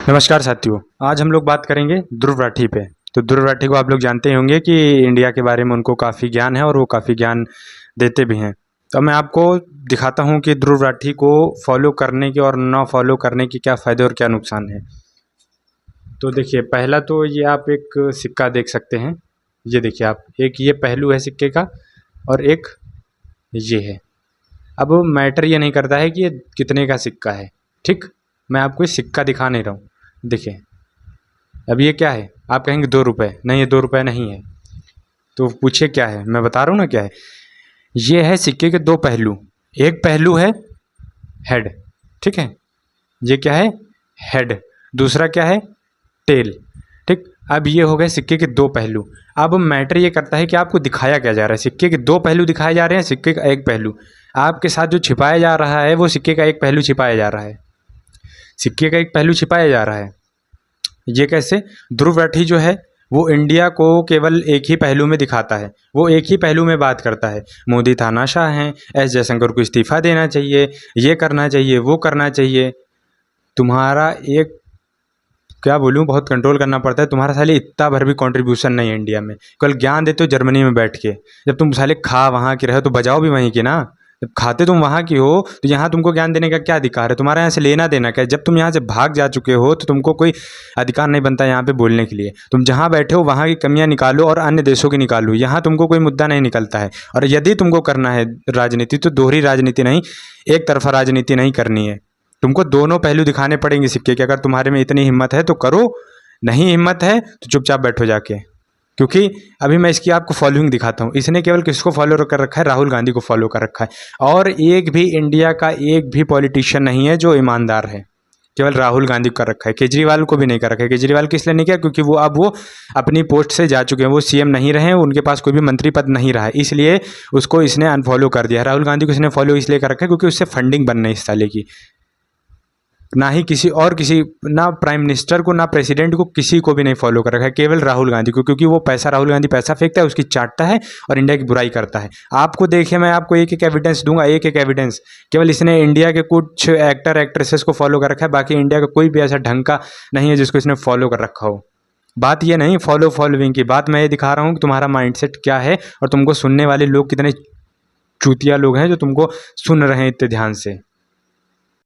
नमस्कार साथियों, आज हम लोग बात करेंगे ध्रुव राठी पे। तो ध्रुव राठी को आप लोग जानते ही होंगे कि इंडिया के बारे में उनको काफ़ी ज्ञान है और वो काफ़ी ज्ञान देते भी हैं। तो मैं आपको दिखाता हूँ कि ध्रुव राठी को फॉलो करने के और ना फॉलो करने के क्या फ़ायदे और क्या नुकसान है। तो देखिए, पहला तो ये आप एक सिक्का देख सकते हैं। ये देखिए आप, एक ये पहलू है सिक्के का और एक ये है। अब मैटर ये नहीं करता है कि ये कितने का सिक्का है, ठीक। मैं आपको ये सिक्का दिखा नहीं रहा हूँ। देखिए, अब ये क्या है, आप कहेंगे 2 रुपये, नहीं ये 2 रुपये नहीं है। तो पूछिए क्या है, मैं बता रहा हूँ ना क्या है। ये है सिक्के के 2 पहलू। एक पहलू है हेड, ठीक है, ये क्या है, हेड। दूसरा क्या है, टेल, ठीक। अब ये हो गए सिक्के के 2 पहलू। अब मैटर ये करता है कि आपको दिखाया क्या जा रहा है। सिक्के के 2 पहलू दिखाए जा रहे हैं, सिक्के का एक पहलू। आपके साथ जो छिपाया जा रहा है वो सिक्के का एक पहलू छिपाया जा रहा है। सिक्के का एक पहलू छिपाया जा रहा है। ये कैसे? ध्रुव राठी जो है वो इंडिया को केवल एक ही पहलू में दिखाता है, वो एक ही पहलू में बात करता है। मोदी तानाशाह हैं, एस जयशंकर को इस्तीफ़ा देना चाहिए, ये करना चाहिए, वो करना चाहिए। तुम्हारा एक, क्या बोलूँ, बहुत कंट्रोल करना पड़ता है। तुम्हारा साले इतना भर भी कंट्रीब्यूशन नहीं है इंडिया में। कल ज्ञान देते हो जर्मनी में बैठ के, जब तुम साले खा वहाँ के रहे तो बजाओ भी वहीं की ना। जब खाते तुम वहाँ की हो तो यहाँ तुमको ज्ञान देने का क्या अधिकार है? तुम्हारा यहाँ से लेना देना क्या है? जब तुम यहाँ से भाग जा चुके हो तो तुमको कोई अधिकार नहीं बनता यहाँ पे बोलने के लिए। तुम जहाँ बैठे हो वहाँ की कमियाँ निकालो और अन्य देशों की निकालो, यहाँ तुमको कोई मुद्दा नहीं निकलता है। और यदि तुमको करना है राजनीति तो दोहरी राजनीति नहीं, एक तरफा राजनीति नहीं करनी है। तुमको दोनों पहलू दिखाने पड़ेंगे सिक्के के। अगर तुम्हारे में इतनी हिम्मत है तो करो, नहीं हिम्मत है तो चुपचाप बैठो जाके। क्योंकि अभी मैं इसकी आपको फॉलोइंग दिखाता हूँ। इसने केवल किसको फॉलो कर रखा है? राहुल गांधी को फॉलो कर रखा है। और एक भी इंडिया का एक भी पॉलिटिशियन नहीं है जो ईमानदार है, केवल राहुल गांधी को कर रखा है। केजरीवाल को भी नहीं कर रखा है। केजरीवाल को इसलिए नहीं किया क्योंकि वो अपनी पोस्ट से जा चुके हैं, वो सीएम नहीं रहे, उनके पास कोई भी मंत्री पद नहीं रहा है, इसलिए उसको इसने अनफॉलो कर दिया। राहुल गांधी को इसने फॉलो इसलिए कर रखा है क्योंकि उससे फंडिंग बन रही है इस साले की। ना ही किसी ना प्राइम मिनिस्टर को, ना प्रेसिडेंट को, किसी को भी नहीं फॉलो कर रखा है, केवल राहुल गांधी को। क्योंकि वो पैसा, राहुल गांधी पैसा फेंकता है, उसकी चाटता है और इंडिया की बुराई करता है। आपको देखिए, मैं आपको एक एक एविडेंस दूंगा, एक एक एविडेंस। केवल इसने इंडिया के कुछ एक्टर एक्ट्रेसेस को फॉलो कर रखा है, बाकी इंडिया का कोई भी ऐसा ढंग का नहीं है जिसको इसने फॉलो कर रखा हो। बात ये नहीं फॉलोइंग की, बात मैं ये दिखा रहा हूँ कि तुम्हारा माइंडसेट क्या है और तुमको सुनने वाले लोग कितने चूतिया लोग हैं जो तुमको सुन रहे हैं इतने ध्यान से।